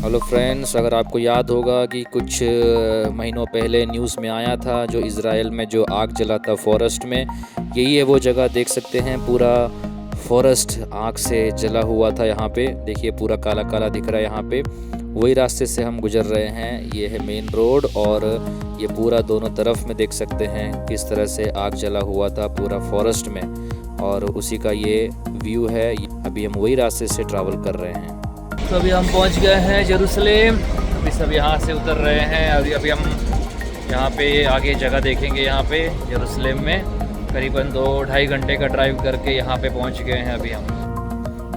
Hello friends, अगर आपको याद होगा कि कुछ महीनों पहले न्यूज़ में आया था जो इज़राइल में जो आग जला था फॉरेस्ट में, यही है वो जगह। देख सकते हैं पूरा फॉरेस्ट आग से जला हुआ था। यहाँ पे देखिए पूरा काला काला दिख रहा है। यहाँ पे वही रास्ते से हम गुजर रहे हैं। ये है मेन रोड और ये पूरा दोनों तरफ में देख सकते हैं किस तरह से आग जला हुआ था पूरा फॉरेस्ट में, और उसी का ये व्यू है। अभी हम वही रास्ते से ट्रैवल कर रहे हैं। तो अभी हम पहुंच गए हैं यरूशलेम। अभी सब यहाँ से उतर रहे हैं। अभी हम यहाँ पे आगे जगह देखेंगे। यहाँ पे यरूशलेम में करीबन 2-2.5 घंटे का ड्राइव करके यहाँ पे पहुँच गए हैं अभी हम।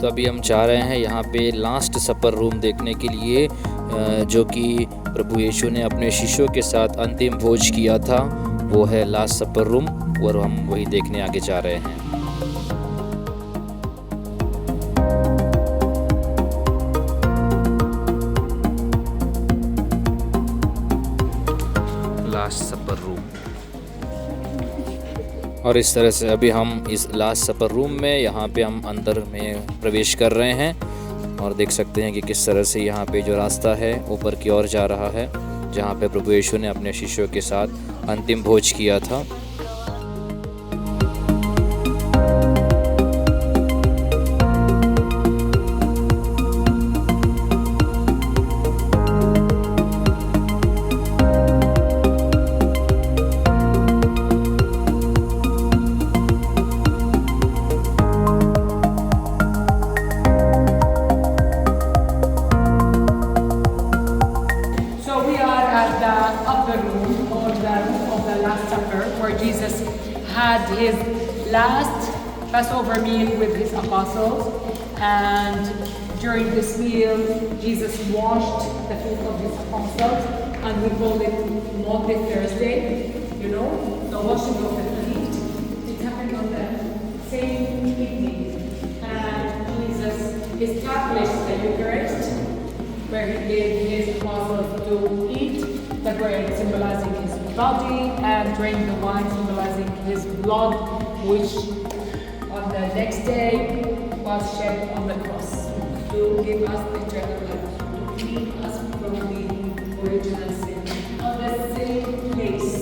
तो अभी हम जा रहे हैं यहाँ पे लास्ट सपर रूम देखने के लिए, जो कि प्रभु यीशु ने अपने शिष्यों के साथ अंतिम भोज किया था। वो है लास्ट सपर रूम और हम वही देखने आगे जा रहे हैं। लास्ट सपर रूम। और इस तरह से अभी हम इस लास्ट सपर रूम में यहाँ पे हम अंदर में प्रवेश कर रहे हैं और देख सकते हैं कि किस तरह से यहाँ पे जो रास्ता है ऊपर की ओर जा रहा है, जहाँ पे प्रभु यीशु ने अपने शिष्यों के साथ अंतिम भोज किया था। Jesus had his last Passover meal with his apostles, and during this meal, Jesus washed the feet of his apostles, and we call it Maundy Thursday. You know, the washing of the feet. It happened on the same evening, and Jesus established the Eucharist, where he gave his apostles to eat the bread, symbolizing his body, and drink the wine, symbolizing his blood, which on the next day was shed on the cross to give us the eternal life, to clean us from the original sin. On the same place,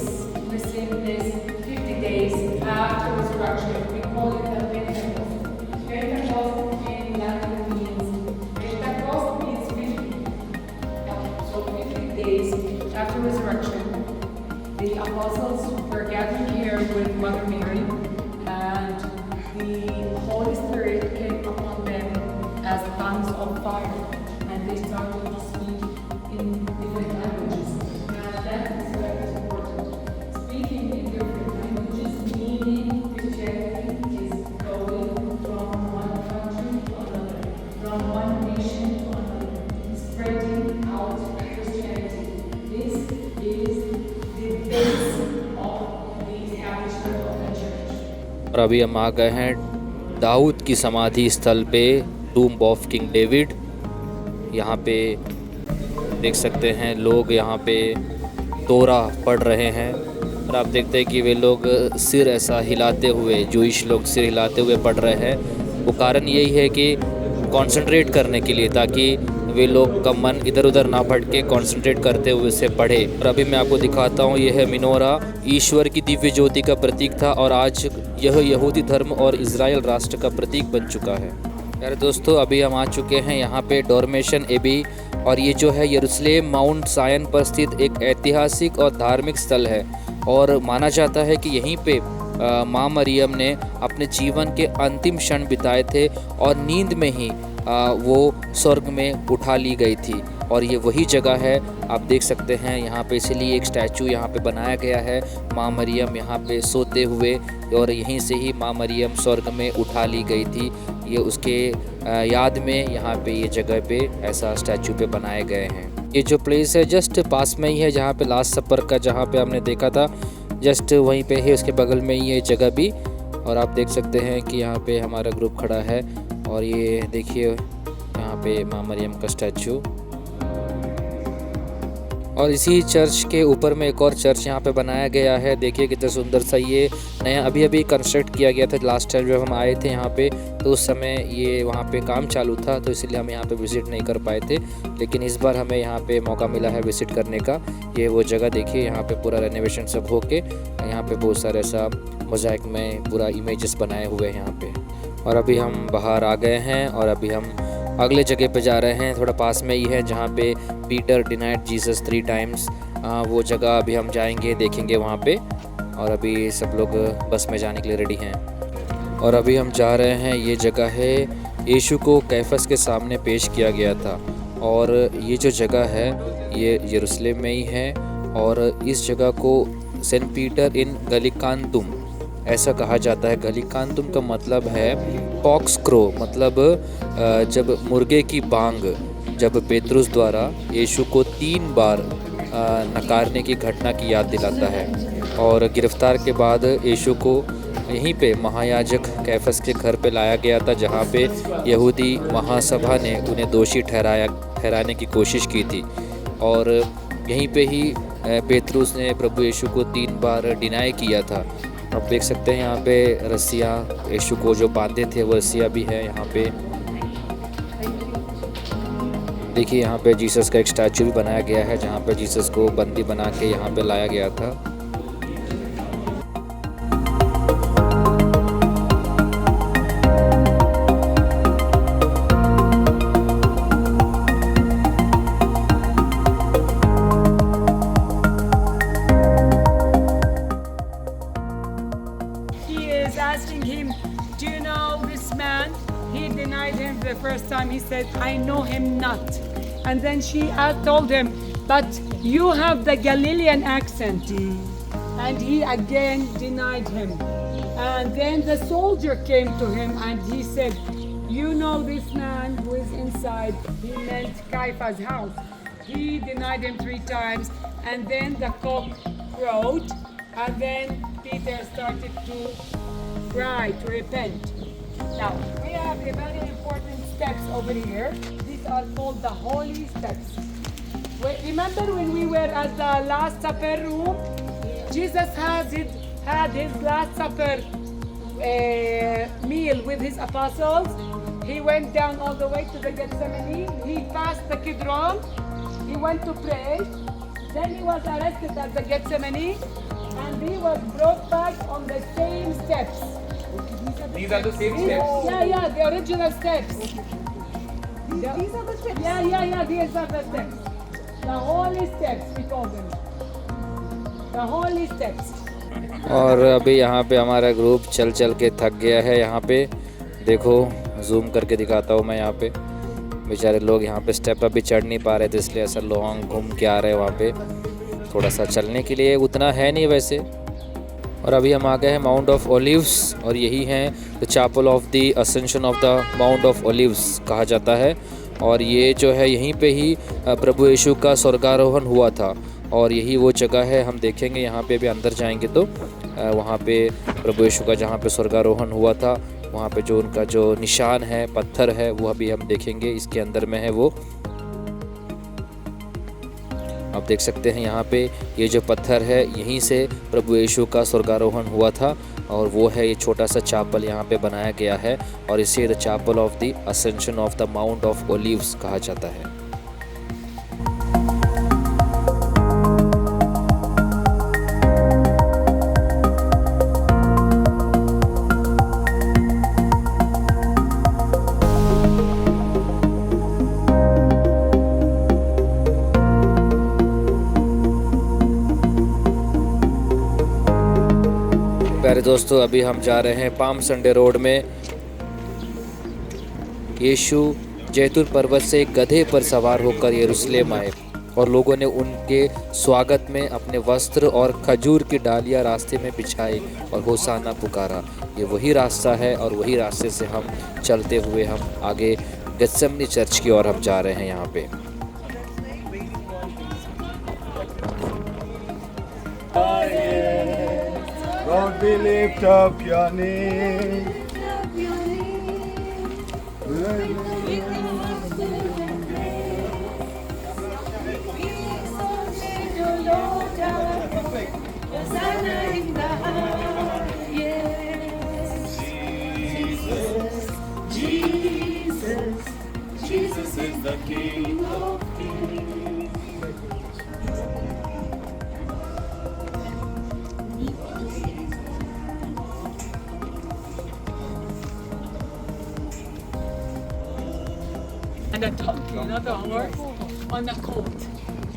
50 days after resurrection, we call it the Pentecost. Pentecost in Latin means, Pentecost means 50. So 50 days after resurrection, the apostles were gathered here with Mother Mary, and the Holy Spirit came upon them as tongues of fire, and they started to speak in different languages. And that is very important. Speaking in different languages, meaning Christianity is going from one country to another, from one nation to another, spreading out Christianity. This is और अभी हम आ गए हैं दाऊद की समाधि स्थल पे, tomb of king David. यहाँ पे देख सकते हैं लोग यहाँ पे तोरा पढ़ रहे हैं, और आप देखते हैं कि वे लोग सिर ऐसा हिलाते हुए, जूइश लोग सिर हिलाते हुए पढ़ रहे हैं। वो कारण यही है कि कंसंट्रेट करने के लिए, ताकि वे लोग का मन इधर उधर ना भटके, कंसंट्रेट करते हुए उसे पढ़े। और अभी मैं आपको दिखाता हूँ, यह है मिनोरा, ईश्वर की दिव्य ज्योति का प्रतीक था, और आज यह यहूदी धर्म और इज़राइल राष्ट्र का प्रतीक बन चुका है। यार दोस्तों, अभी हम आ चुके हैं यहाँ पे डॉर्मेशन एबी, और ये जो है यरूशलेम माउंट सायन पर स्थित एक ऐतिहासिक और धार्मिक स्थल है, और माना जाता है कि यहीं पे माँ मरियम ने अपने जीवन के अंतिम क्षण बिताए थे, और नींद में ही वो स्वर्ग में उठा ली गई थी। और ये वही जगह है, आप देख सकते हैं यहाँ पे, इसीलिए एक स्टैचू यहाँ पे बनाया गया है, माँ मरियम यहाँ पे सोते हुए, और यहीं से ही माँ मरियम स्वर्ग में उठा ली गई थी। ये उसके याद में यहाँ पे ये जगह पे ऐसा स्टैचू पे बनाए गए हैं। ये जो प्लेस है जस्ट पास में ही है जहाँ पे लास्ट सपर का, जहाँ पे हमने देखा था, जस्ट वहीं पे है, उसके बगल में ही ये जगह भी। और आप देख सकते हैं कि यहाँ पे हमारा ग्रुप खड़ा है, और ये देखिए यहाँ पे माँ मरियम का स्टैचू। और इसी चर्च के ऊपर में एक और चर्च यहाँ पे बनाया गया है। देखिए कितना सुंदर सा, ये नया अभी अभी कंस्ट्रक्ट किया गया था। लास्ट टाइम जब हम आए थे यहाँ पे तो उस समय ये वहाँ पे काम चालू था, तो इसलिए हम यहाँ पे विज़िट नहीं कर पाए थे। लेकिन इस बार हमें यहाँ पे मौका मिला है विज़िट करने का। ये वो जगह देखिए, यहाँ पे पूरा रेनोवेशन सब हो के यहाँ पे बहुत सारे ऐसा मोज़ाइक में पूरा इमेजेस बनाए हुए हैं यहाँ पे। और अभी हम बाहर आ गए हैं और अभी हम अगले जगह पे जा रहे हैं, थोड़ा पास में ही है, जहाँ पे पीटर डिनाइड जीसस 3 टाइम्स। वो जगह अभी हम जाएंगे, देखेंगे वहाँ पे। और अभी सब लोग बस में जाने के लिए रेडी हैं और अभी हम जा रहे हैं। ये जगह है, यीशु को कैफस के सामने पेश किया गया था और ये जो जगह है ये यरूशलेम में ही है। और इस जगह को सेंट पीटर इन गलिकांतुम ऐसा कहा जाता है। गलिकांतुम का मतलब है पॉक्स क्रो, मतलब जब मुर्गे की बांग, जब पेतरुस द्वारा यीशु को 3 बार नकारने की घटना की याद दिलाता है। और गिरफ्तार के बाद यीशु को यहीं पे महायाजक कैफस के घर पे लाया गया था, जहाँ पे यहूदी महासभा ने उन्हें दोषी ठहराने की कोशिश की थी। और यहीं पे ही पेतरुस ने प्रभु यीशु को 3 बार डिनाई किया था। आप देख सकते हैं यहाँ पे रस्सियाँ यीशु को जो बांधे थे वो रस्सियाँ भी है यहाँ पे। देखिए यहाँ पे जीसस का एक स्टैचू भी बनाया गया है, जहाँ पे जीसस को बंदी बना के यहाँ पे लाया गया था। Asking him, do you know this man? He denied him the first time. He said, I know him not. And then she told him, but you have the Galilean accent. And he again denied him. And then the soldier came to him and he said, you know this man who is inside? He meant Caiaphas' house. He denied him 3 times. And then the cock crowed. And then Peter started to cry, to repent. Now, we have a very important steps over here. These are called the holy steps. Remember when we were at the Last Supper room? Jesus had his Last Supper meal with his apostles. He went down all the way to the Gethsemane. He passed the Kidron. He went to pray. Then he was arrested at the Gethsemane. And he was brought back on the same steps. These are the same steps? Yeah, the original steps. These are the steps? Yeah, these are the steps. The holy steps, we call them. The holy steps. और अभी यहाँ पे हमारा group चल चल के थक गया है। यहाँ पे देखो, जूम करके दिखाता हूँ मैं। यहाँ पे बेचारे लोग यहाँ पे स्टेप अभी चढ़ नहीं पा रहे थे, इसलिए ऐसा लॉन्ग घूम के आ रहे हैं। वहाँ पे थोड़ा सा चलने के लिए उतना है नहीं वैसे। और अभी हम आ गए हैं माउंट ऑफ ओलिव्स और यही है the Chapel of the Ascension of the Mount of Olives कहा जाता है। और ये जो है यहीं पे ही प्रभु यीशु का स्वर्गारोहण हुआ था और यही वो जगह है। हम देखेंगे यहाँ पे भी अंदर जाएंगे तो वहाँ पे प्रभु यीशु का जहाँ पे स्वर्गारोहण हुआ था, वहाँ पे जो उनका जो निशान है, पत्थर है, वो अभी हम देखेंगे। इसके अंदर में है वो, आप देख सकते हैं यहाँ पे ये जो पत्थर है, यहीं से प्रभु यीशु का स्वर्गारोहण हुआ था। और वो है ये छोटा सा चैपल यहाँ पे बनाया गया है और इसे the Chapel of the Ascension of the Mount of Olives कहा जाता है। प्यारे दोस्तों, अभी हम जा रहे हैं पाम संडे रोड में। यीशु जैतून पर्वत से गधे पर सवार होकर यरूशलेम आए और लोगों ने उनके स्वागत में अपने वस्त्र और खजूर की डालियां रास्ते में बिछाई और होसाना पुकारा। ये वही रास्ता है और वही रास्ते से हम चलते हुए हम आगे गेत्सेमनी चर्च की ओर हम जा रहे हैं। यहाँ पे Lord, we lift up your name. and a donkey, not a horse, on a colt,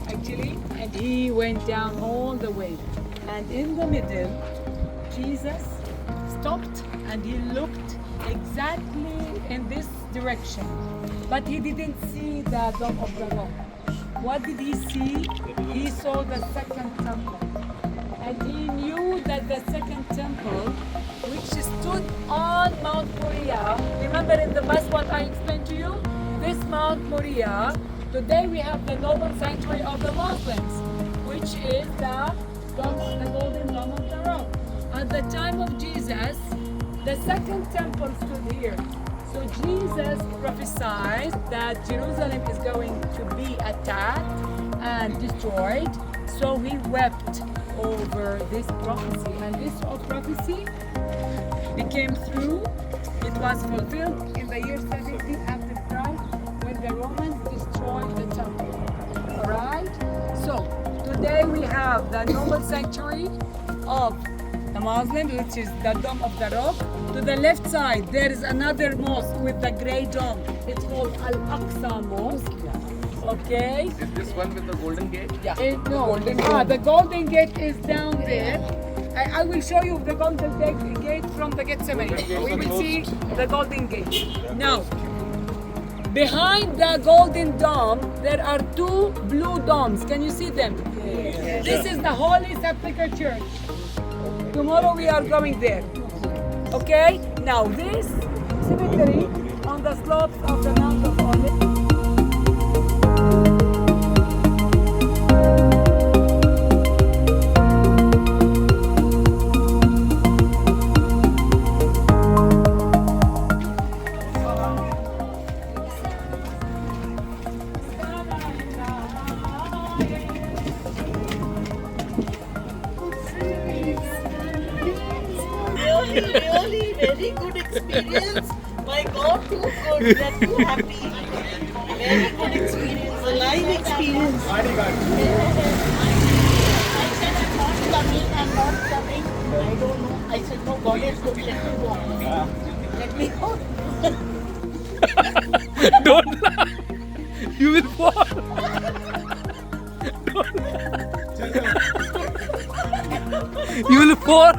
actually. And he went down all the way. And in the middle, Jesus stopped and he looked exactly in this direction. But he didn't see the Dome of the Rock. What did he see? He saw the second temple. And he knew that the second temple, which stood on Mount Moriah, remember in the past what I explained to you? This Mount Moriah, today we have the noble sanctuary of the Muslims, which is the golden dome of the rock. At the time of Jesus, the second temple stood here. So Jesus prophesied that Jerusalem is going to be attacked and destroyed. So he wept over this prophecy. And this prophecy became true. It was fulfilled in the year 70 after Christ when the Romans destroyed the temple. Alright? So today we have the noble sanctuary of the Muslims, which is the Dome of the Rock. To the left side, there is another mosque with the grey dome. It's called Al-Aqsa Mosque. Okay? Is this one with the golden gate? No, the Golden Gate is down there. I will show you the Golden Gate from the Gethsemane. We will see the Golden Gate. Now, behind the Golden Dome, there are two blue domes. Can you see them? This is the Holy Sepulchre Church. Tomorrow we are going there. Okay? Now this cemetery on the slopes of the Mount of Olives. Really very good experience. My God, too good. We are too happy. Very good experience. A live experience. Gaadi. I said I'm not coming. I'm not coming. I don't know. I said no. God is good. Let me walk. Let me go. Don't laugh. You will fall. You will fall.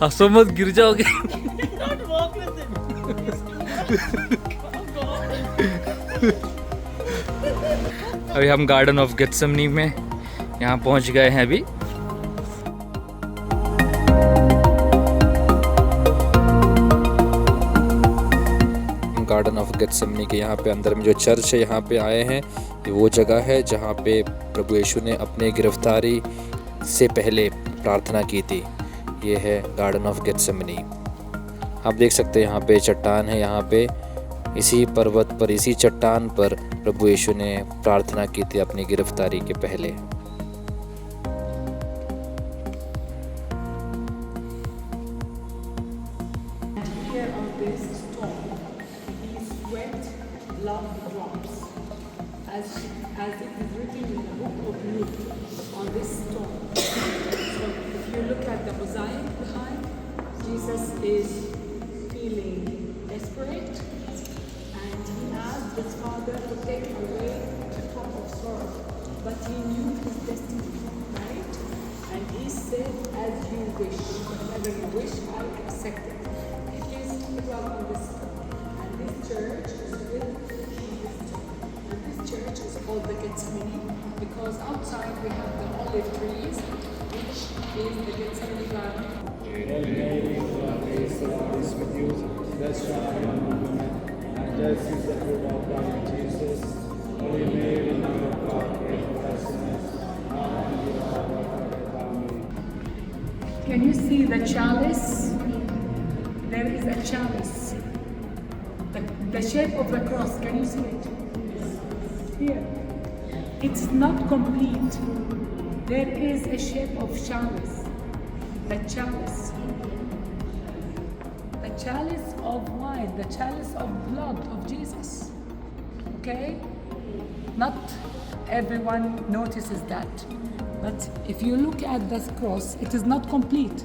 हंसो मत गिर जाओगे. Don't walk with him. अभी हम garden of गेथसेमनी में यहाँ पहुँच गए हैं अभी. गार्डन ऑफ गेथसेमनी के यहाँ पे अंदर में जो चर्च है यहाँ पे आए हैं. ये वो जगह है जहाँ पे प्रभु यीशु ने अपने गिरफ्तारी से पहले प्रार्थना की थी. ये है गार्डन ऑफ गेथसेमनी. आप देख सकते हैं यहाँ पे चट्टान है. यहाँ पे इसी पर्वत पर, इसी चट्टान पर प्रभु यीशु ने प्रार्थना की थी अपनी गिरफ्तारी के पहले. Here on this stone, he sweat blood drops, as it is written in the book of Luke on this stone. So if you look at the mosaic behind, Jesus is feeling desperate, and he asked his father to take away the cup of sorrow, but he knew his destiny, right? And he said, "As you wish, whatever you wish, I accept it." It was on this stone, and this church is built on this stone. And this church is called the Gethsemane because outside we have the olive trees, which is the Gethsemane garden. Can you see the chalice? There is a chalice. The shape of the cross, can you see it? Here. It's not complete. There is a shape of chalice. The chalice. The chalice of wine, the chalice of blood of Jesus. Okay? Not everyone notices that. But if you look at this cross, it is not complete,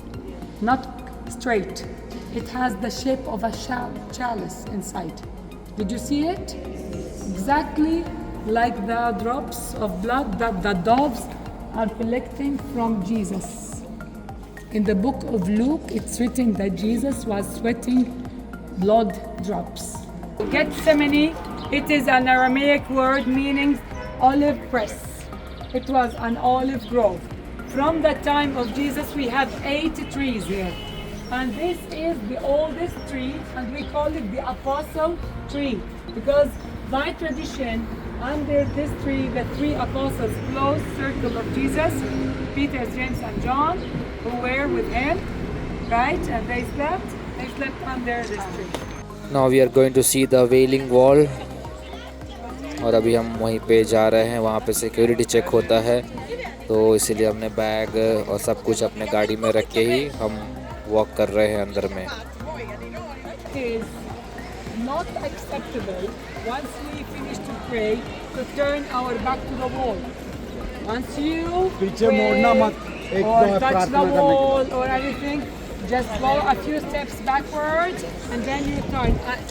not straight. It has the shape of a chalice inside. Did you see it? Exactly like the drops of blood that the doves are collecting from Jesus. In the book of Luke, it's written that Jesus was sweating blood drops. Gethsemane, it is an Aramaic word meaning olive press. It was an olive grove. From the time of Jesus, we have 8 trees here. And this is the oldest tree, and we call it the Apostle tree. Because by tradition, under this tree, the 3 apostles, close circle of Jesus, Peter, James, and John, who were with him, right? And they slept under this tree. Now we are going to see the Wailing Wall. और अभी हम वहीं पे जा रहे हैं, वहाँ पे सिक्योरिटी चेक होता है, तो इसीलिए हमने बैग और सब कुछ अपने गाड़ी में रख के ही हम वॉक कर रहे हैं अंदर में. It is not acceptable once we finish to pray to turn our back to the wall. Once you पीछे pray मुड़ना मत, एक or touch प्रार्थना the करने के wall or anything, just go a few steps backwards and then you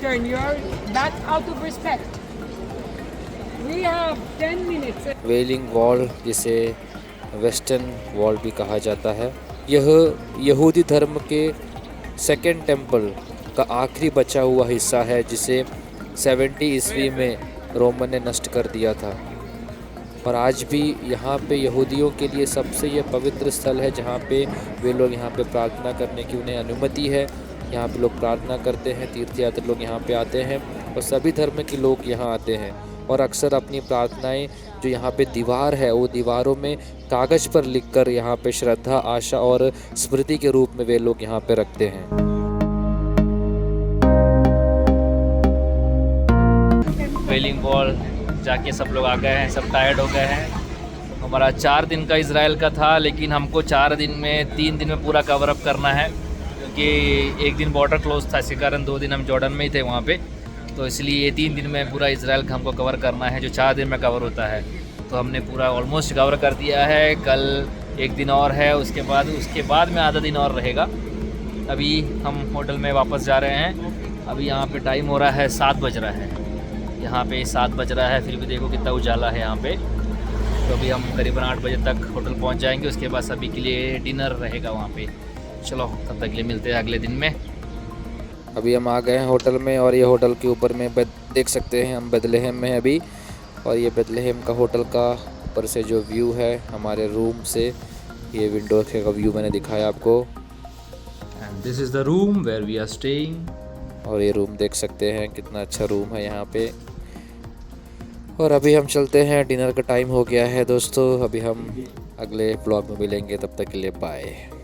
turn your back out of respect. We have 10 minutes. Wailing wall, जिसे western wall भी कहा जाता है, यह यहूदी धर्म के सेकेंड टेम्पल का आखिरी बचा हुआ हिस्सा है, जिसे 70 ईस्वी में रोमन ने नष्ट कर दिया था. और आज भी यहाँ पे यहूदियों के लिए सबसे यह पवित्र स्थल है, जहाँ पे वे लोग यहाँ पे प्रार्थना करने की उन्हें अनुमति है. यहाँ पे लोग प्रार्थना करते हैं, तीर्थयात्री लोग यहाँ पे आते हैं और सभी धर्म के लोग यहाँ आते हैं. और अक्सर अपनी प्रार्थनाएं जो यहाँ पे दीवार है, वो दीवारों में कागज़ पर लिखकर यहाँ पे श्रद्धा, आशा और स्मृति के रूप में वे लोग यहाँ पे रखते हैं. वेलिंग वॉल जाके सब लोग आ गए हैं, सब टायर्ड हो गए हैं. हमारा 4 दिन का इज़राइल का था, लेकिन हमको 4 दिन में 3 दिन में पूरा कवर अप करना है, क्योंकि एक दिन बॉर्डर क्लोज था, इसी कारण 2 दिन हम जॉर्डन में ही थे वहाँ पे. तो इसलिए ये 3 दिन में पूरा इज़राइल का हमको कवर करना है, जो 4 दिन में कवर होता है. तो हमने पूरा ऑलमोस्ट कवर कर दिया है. कल 1 दिन और है, उसके बाद में आधा दिन और रहेगा. अभी हम होटल में वापस जा रहे हैं. अभी यहाँ पे टाइम हो रहा है 7 बज रहा है. यहाँ पे 7 बज रहा है, फिर भी देखो कितना उजाला है यहाँ पे. तो अभी हम करीबन 8 बजे तक होटल पहुँच जाएंगे. उसके बाद सभी के लिए डिनर रहेगा वहाँ पे. चलो तब तक के लिए मिलते हैं अगले दिन में. अभी हम आ गए हैं होटल में, और ये होटल के ऊपर में देख सकते हैं हम बेथलेहम में अभी. और ये बेथलेहम का होटल का ऊपर से जो व्यू है हमारे रूम से, ये विंडो का व्यू मैंने दिखाया आपको. And this is the room where we are staying. और ये रूम देख सकते हैं, कितना अच्छा रूम है यहाँ पे. और अभी हम चलते हैं, डिनर का टाइम हो गया है दोस्तों. अभी हम अगले ब्लॉग में मिलेंगे, तब तक के लिए बाय.